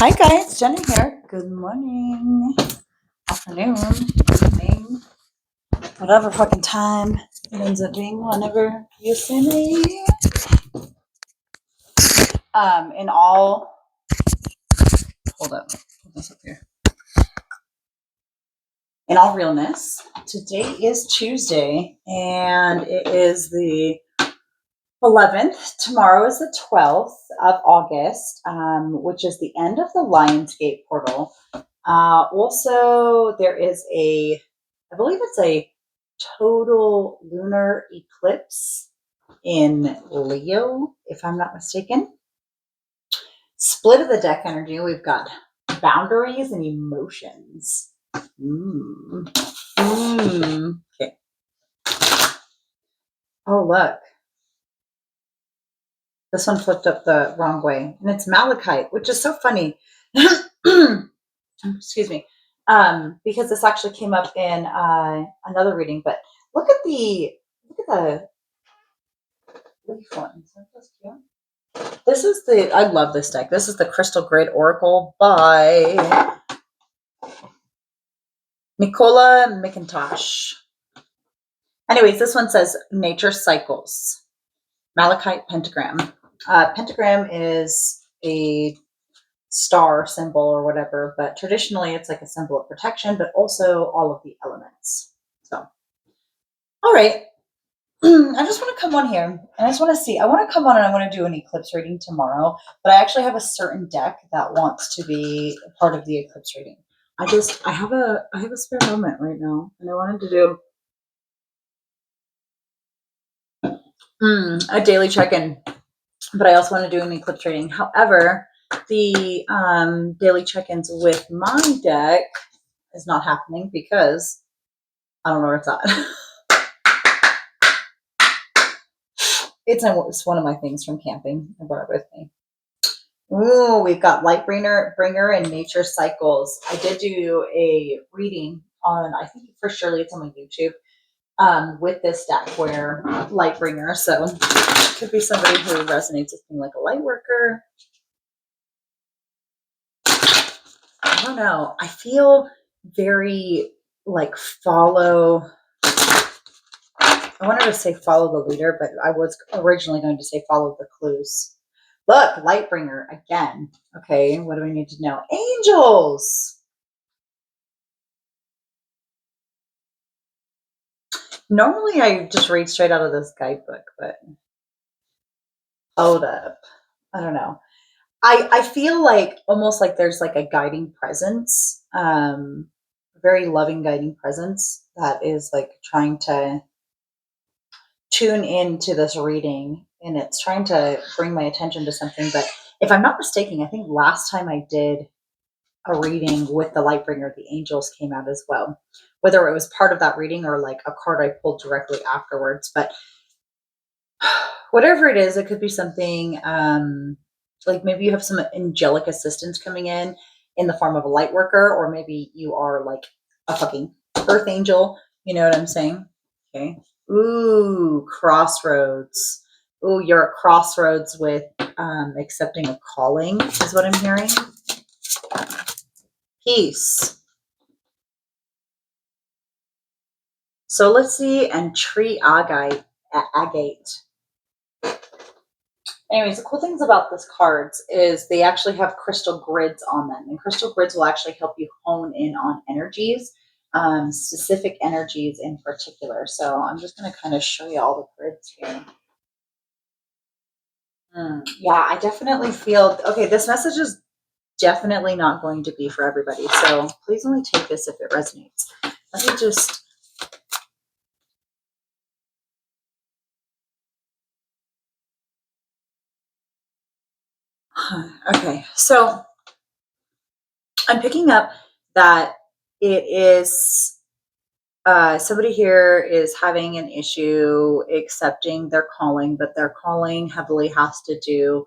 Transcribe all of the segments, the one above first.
Hi guys, Jenna here. Good morning, afternoon, evening, whatever fucking time it ends up being whenever you see me. In all, hold up, hold this up here. In all realness, today is Tuesday and it is the 11th. Tomorrow is the 12th of August, which is the end of the Lionsgate portal. Also, there is I believe it's a total lunar eclipse in Leo, if I'm not mistaken. Split of the deck energy, we've got boundaries and emotions. Okay. Oh, look. This one flipped up the wrong way, and it's malachite, which is so funny. Excuse me. Because this actually came up in another reading, but look at the leaf ones. This is I love this deck. This is the Crystal Grid Oracle by Nicola McIntosh. Anyways, this one says nature cycles. Malachite pentagram. Pentagram is a star symbol or whatever, but traditionally it's like a symbol of protection, but also all of the elements. So, all right. I just want to come on here and I just want to see. I want to come on and I want to do an eclipse reading tomorrow, but I actually have a certain deck that wants to be a part of the eclipse reading. I have a spare moment right now, and I wanted to do a daily check-in, but I also want to do an eclipse reading. However, the daily check-ins with my deck is not happening because I don't know where it's at. It's one of my things from camping. I brought it with me. Ooh, we've got Lightbringer and Nature Cycles. I did do a reading on, I think for surely it's on my YouTube, with this deck where Lightbringer. So it could be somebody who resonates with being like a light worker. I don't know. I feel very like I wanted to say follow the leader, but I was originally going to say follow the clues. Look, Lightbringer again. Okay, what do we need to know? Angels. Normally I just read straight out of this guidebook, but hold up. I don't know. I feel like almost like there's like a guiding presence, very loving guiding presence that is like trying to tune into this reading, and it's trying to bring my attention to something. But if I'm not mistaken, I think last time I did a reading with the Lightbringer, the angels came out as well, whether it was part of that reading or like a card I pulled directly afterwards. But whatever it is, it could be something like maybe you have some angelic assistance coming in the form of a light worker, or maybe you are like a fucking earth angel. You know what I'm saying? Okay. Ooh, crossroads. Ooh, you're at crossroads with accepting a calling is what I'm hearing. Peace. So let's see, and tree agate. Anyways, the cool things about this cards is they actually have crystal grids on them, and crystal grids will actually help you hone in on energies, specific energies in particular. So I'm just going to kind of show you all the grids here. Yeah, I definitely feel, okay, this message is definitely not going to be for everybody. So please only take this if it resonates. Let me just, okay, so I'm picking up that it is somebody here is having an issue accepting their calling, but their calling heavily has to do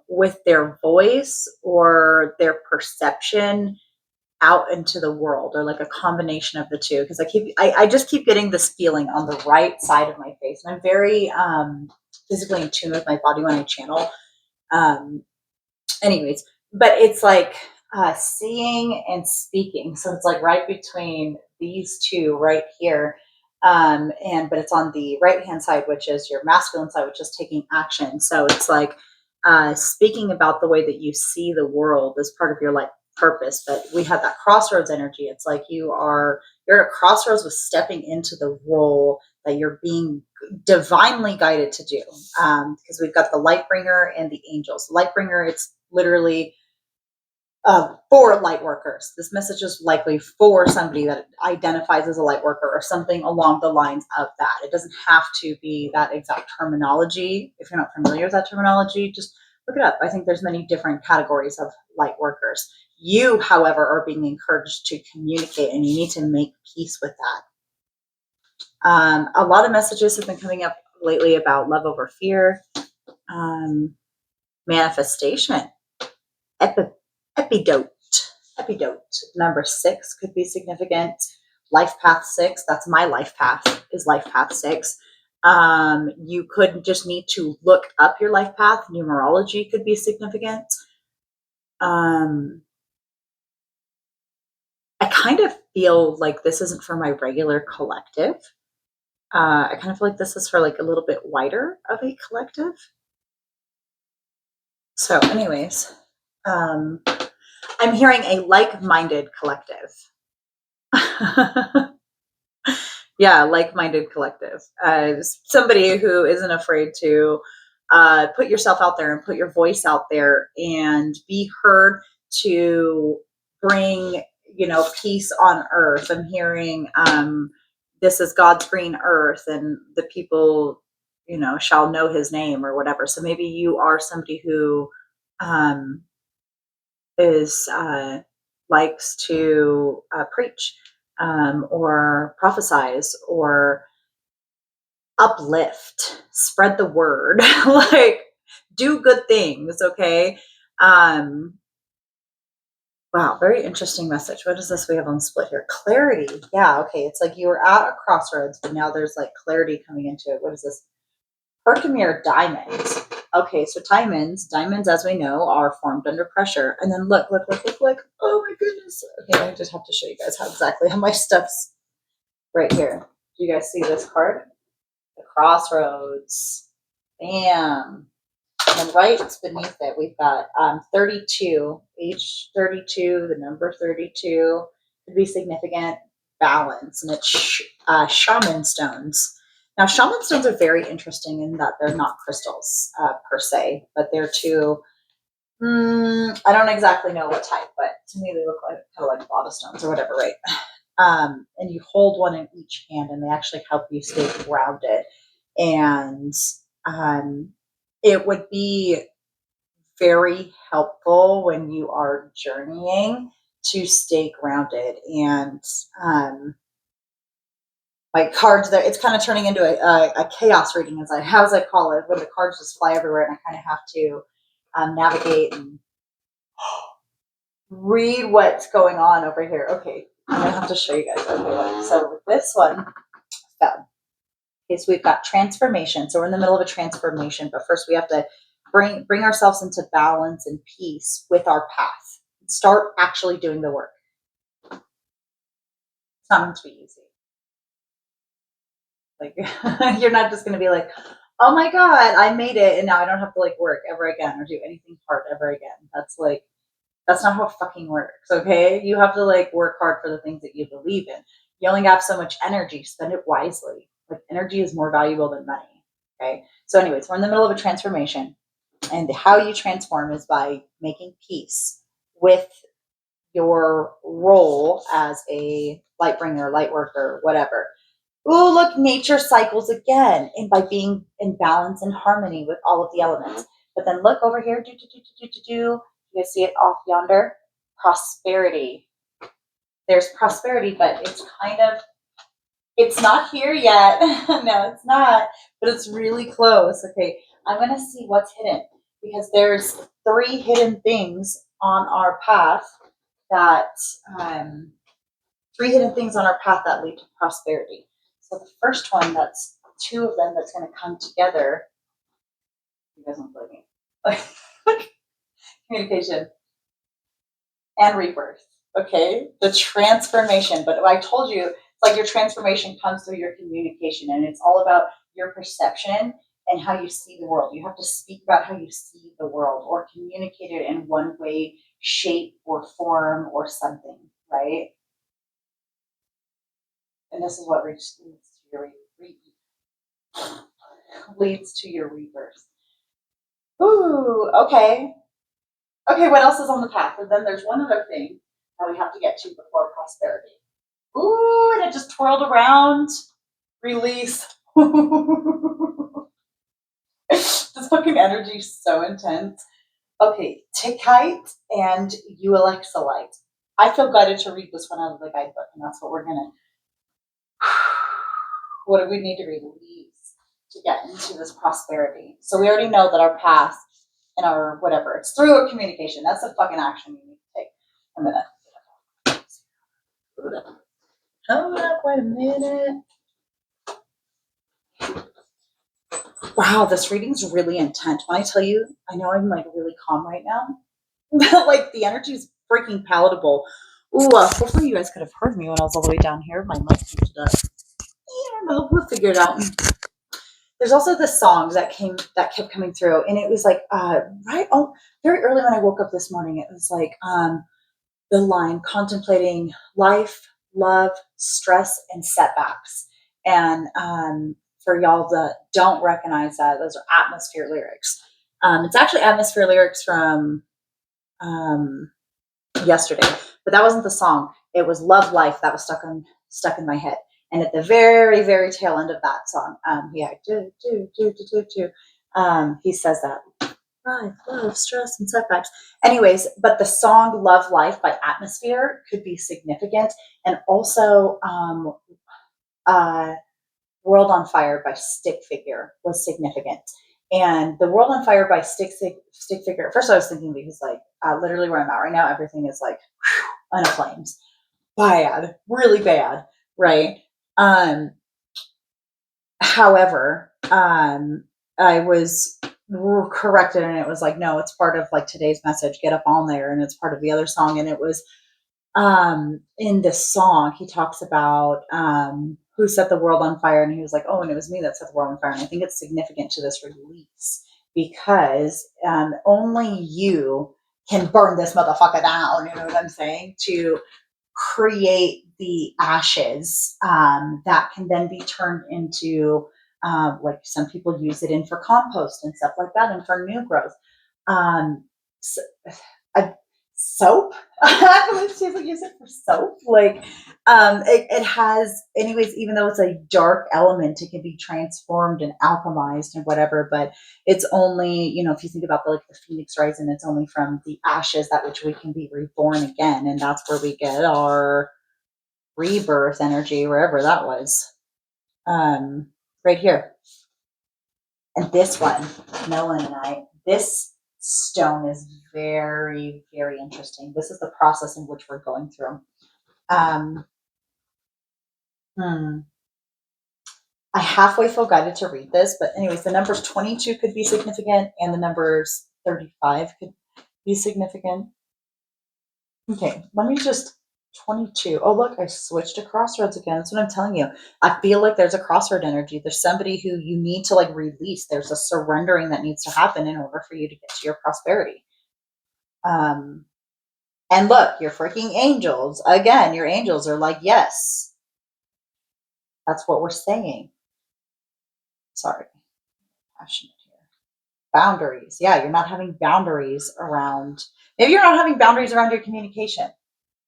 with their voice or their perception out into the world, or like a combination of the two. Because I just keep getting this feeling on the right side of my face, and I'm very physically in tune with my body when I channel. Anyways, but it's like seeing and speaking. So it's like right between these two right here. But it's on the right hand side, which is your masculine side, which is taking action. So it's like speaking about the way that you see the world as part of your life purpose. But we have that crossroads energy. It's like you're at a crossroads with stepping into the role that you're being divinely guided to do. Because we've got the light bringer and the angels. Light bringer, it's literally for light workers. This message is likely for somebody that identifies as a light worker or something along the lines of that. It doesn't have to be that exact terminology. If you're not familiar with that terminology, just look it up. I think there's many different categories of light workers. You, however, are being encouraged to communicate, and you need to make peace with that. A lot of messages have been coming up lately about love over fear, manifestation, epidote. Number 6 could be significant. Life path 6. That's my life path. Is life path 6. You could just need to look up your life path. Numerology could be significant. I kind of feel like this isn't for my regular collective. I kind of feel like this is for like a little bit wider of a collective. So, anyways, I'm hearing a like-minded collective. Yeah, like-minded collective. Somebody who isn't afraid to put yourself out there and put your voice out there and be heard to bring, peace on earth. I'm hearing this is God's green earth, and the people, shall know his name or whatever. So maybe you are somebody who is likes to preach or prophesize or uplift, spread the word, like do good things. Okay. Wow, very interesting message. What is this we have on the split here? Clarity. Yeah, okay. It's like you were at a crossroads, but now there's like clarity coming into it. What is this? Herkimer diamonds. Okay, so diamonds, as we know, are formed under pressure. And then look. Oh my goodness. Okay, I just have to show you guys how my stuff's right here. Do you guys see this card? The crossroads. Bam. And right beneath it, we've got 32, age 32, the number 32 could be significant, balance, and it's shaman stones. Now, shaman stones are very interesting in that they're not crystals per se, but they're two. I don't exactly know what type, but to me they look like kind of like lava stones or whatever, right? And you hold one in each hand, and they actually help you stay grounded. And it would be very helpful when you are journeying to stay grounded. And my cards there, it's kind of turning into a chaos reading, as I call it, when the cards just fly everywhere, and I kind of have to navigate and read what's going on over here. Okay, I'm gonna have to show you guys. Okay, so with this one, okay, so we've got transformation. So we're in the middle of a transformation, but first we have to bring ourselves into balance and peace with our path. Start actually doing the work. It's not meant to be easy. Like you're not just going to be like, oh my God, I made it, and now I don't have to like work ever again or do anything hard ever again. That's not how it fucking works. Okay, you have to like work hard for the things that you believe in. You only have so much energy. Spend it wisely. Like energy is more valuable than money. Okay. So, anyways, we're in the middle of a transformation, and how you transform is by making peace with your role as a light bringer, light worker, whatever. Oh, look, nature cycles again, and by being in balance and harmony with all of the elements. But then look over here, You guys see it off yonder? Prosperity. There's prosperity, but it's not here yet. No, it's not, but it's really close. Okay, I'm going to see what's hidden, because there's 3 hidden things on our path that, 3 hidden things on our path that lead to prosperity. So the first one, that's 2 of them that's going to come together. You guys don't believe me. Communication. and rebirth. Okay, the transformation. But I told you, it's like your transformation comes through your communication, and it's all about your perception and how you see the world. You have to speak about how you see the world or communicate it in one way, shape, or form, or something, right? And this is what leads to your rebirth. Ooh, okay. Okay, what else is on the path? And then there's one other thing that we have to get to before prosperity. Ooh, and it just twirled around. Release. This fucking energy is so intense. Okay, Tickite and Ulexolite. I feel guided to read this one out of the guidebook, and that's what we're gonna. What do we need to release to get into this prosperity? So we already know that our path and our whatever, it's through our communication. That's the fucking action you need to take. I'm gonna hold up, wait a minute. Wow, this reading's really intense. When I tell you, I know I'm like really calm right now. Like the energy's freaking palatable. Ooh, hopefully you guys could have heard me when I was all the way down here. My mic muted up. I don't know. We'll figure it out. There's also the songs that kept coming through, and it was like very early when I woke up this morning. It was like the line contemplating life, love, stress, and setbacks. And for y'all that don't recognize that, those are atmosphere lyrics. It's actually atmosphere lyrics from yesterday, but that wasn't the song. It was Love Life that was stuck in my head. And at the very, very tail end of that song, he says that life, love, stress, and setbacks. Anyways, but the song Love Life by Atmosphere could be significant. And also World on Fire by Stick Figure was significant. And the World on Fire by Stick Figure, at first I was thinking, because like literally where I'm at right now, everything is like on flames. Bad, really bad, right? However, I was corrected, and it was like, no, it's part of like today's message, get up on there, and it's part of the other song. And it was in this song he talks about who set the world on fire, and he was like, oh, and it was me that set the world on fire. And I think it's significant to this release because only you can burn this motherfucker down, you know what I'm saying, to create the ashes that can then be turned into like some people use it in for compost and stuff like that, and for new growth. So, soap. People use it for soap. Like it has, anyways, even though it's a dark element, it can be transformed and alchemized and whatever. But it's only, if you think about the phoenix rising, it's only from the ashes that which we can be reborn again, and that's where we get our rebirth energy, wherever that was. Right here. And this one, melanite, this stone is very, very interesting. This is the process in which we're going through. I halfway feel guided to read this, but anyways, the numbers 22 could be significant, and the numbers 35 could be significant. Okay, let me just 22. Oh, look, I switched to crossroads again. That's what I'm telling you. I feel like there's a crossroad energy. There's somebody who you need to release. There's a surrendering that needs to happen in order for you to get to your prosperity. And look, your freaking angels, again, your angels are like, yes, that's what we're saying. Sorry, passionate here. Boundaries. Yeah, you're not having boundaries around, maybe you're not having boundaries around your communication.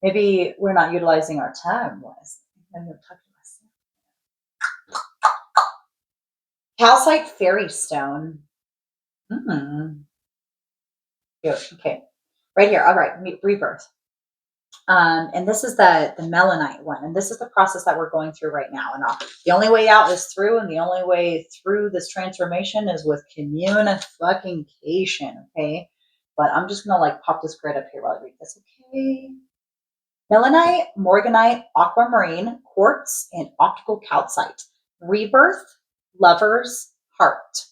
Maybe we're not utilizing our time wisely. Calcite fairy stone. Okay, right here. All right, rebirth. And this is the melanite one, and this is the process that we're going through right now. And the only way out is through, and the only way through this transformation is with communication. Okay, but I'm just gonna pop this grid up here while I read this. Okay. Melanite, morganite, aquamarine, quartz, and optical calcite. Rebirth, lovers, heart.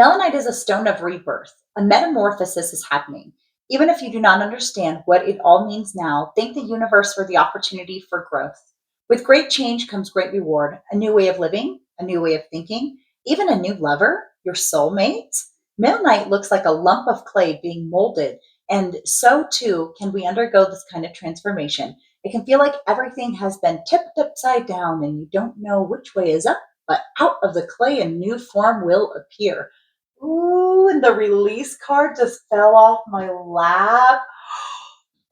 Melanite is a stone of rebirth. A metamorphosis is happening. Even if you do not understand what it all means now, thank the universe for the opportunity for growth. With great change comes great reward, a new way of living, a new way of thinking, even a new lover, your soulmate. Male Knight looks like a lump of clay being molded, and so too can we undergo this kind of transformation. It can feel like everything has been tipped upside down and you don't know which way is up, but out of the clay a new form will appear. Ooh, and the release card just fell off my lap.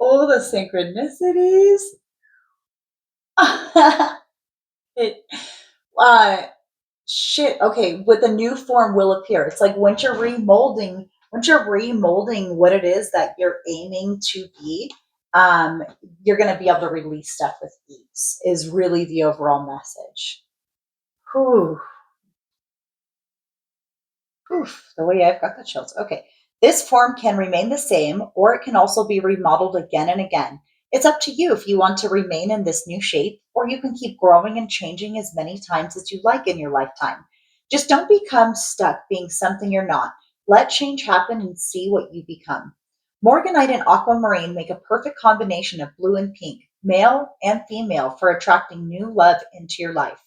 Oh, the synchronicities. it, uh, shit. Okay, with the new form will appear. It's like once you're remolding what it is that you're aiming to be, you're going to be able to release stuff with ease. Is really the overall message. Whew. Oof, the way I've got the chills. Okay. This form can remain the same, or it can also be remodeled again and again. It's up to you if you want to remain in this new shape, or you can keep growing and changing as many times as you like in your lifetime. Just don't become stuck being something you're not. Let change happen and see what you become. Morganite and aquamarine make a perfect combination of blue and pink, male and female, for attracting new love into your life.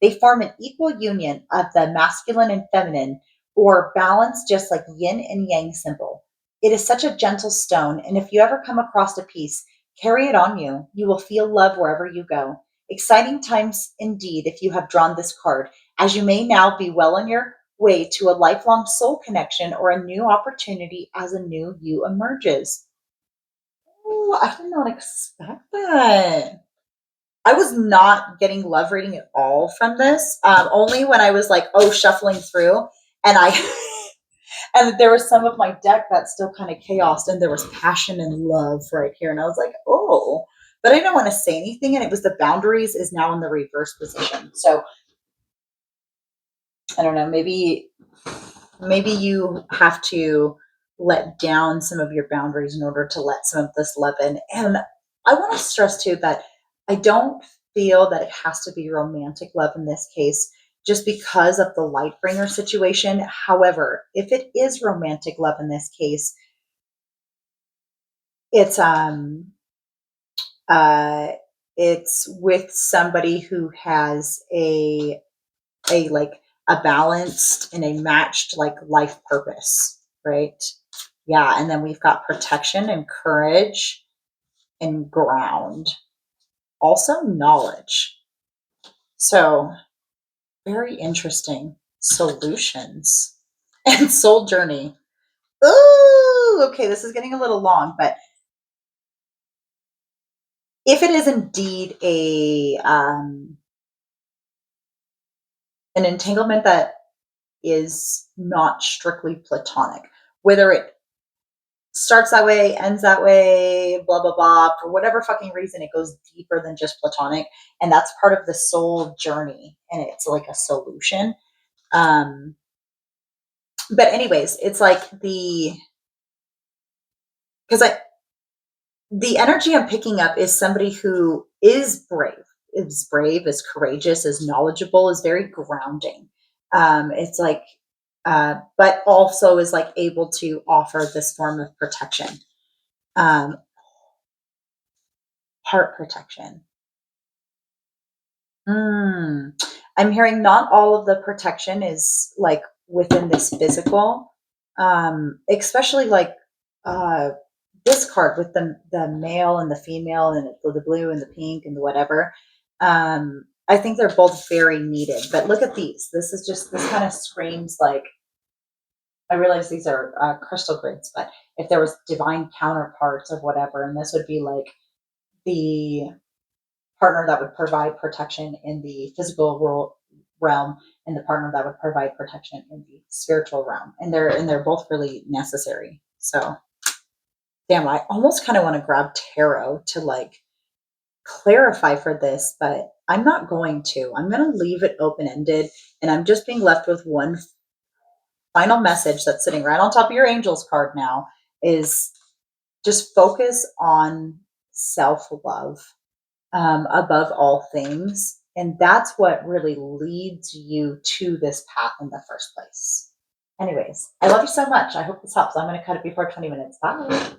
They form an equal union of the masculine and feminine, or balance, just like yin and yang symbol. It is such a gentle stone, and if you ever come across a piece, carry it on you. You will feel love wherever you go. Exciting times indeed if you have drawn this card, as you may now be well on your way to a lifelong soul connection or a new opportunity as a new you emerges. Ooh, I did not expect that. I was not getting love reading at all from this. Only when I was like, shuffling through, and I and there was some of my deck that still kind of chaos, and there was passion and love right here, and I was like, oh, but I didn't want to say anything, and it was the boundaries is now in the reverse position. So I don't know, maybe you have to let down some of your boundaries in order to let some of this love in. And I want to stress too that I don't feel that it has to be romantic love in this case just because of the light bringer situation. However, if it is romantic love in this case, it's uh it's with somebody who has a like a balanced and a matched like life purpose, right? Yeah, and then we've got protection and courage and ground. Also knowledge. So very interesting. Solutions and soul journey. Ooh, okay, this is getting a little long, but if it is indeed a an entanglement that is not strictly platonic, whether it starts that way, ends that way, blah, blah, blah. For whatever fucking reason, it goes deeper than just platonic. And that's part of the soul journey. And it's like a solution. Um, but anyways, it's like because the energy I'm picking up is somebody who is courageous, is knowledgeable, is very grounding. It's like, but also is like able to offer this form of protection. Um, heart protection. I'm hearing not all of the protection is like within this physical, especially like uh, this card with the male and the female and the blue and the pink and the whatever. I think they're both very needed. But look at these. This kind of screams like, I realize these are crystal grids, but if there was divine counterparts of whatever, and this would be like the partner that would provide protection in the physical realm and the partner that would provide protection in the spiritual realm, and they're both really necessary. So damn, I almost kind of want to grab tarot to like clarify for this, but I'm not going to. I'm going to leave it open ended, and I'm just being left with one final message that's sitting right on top of your angels card now is just focus on self love, above all things. And that's what really leads you to this path in the first place. Anyways, I love you so much. I hope this helps. I'm going to cut it before 20 minutes. Bye.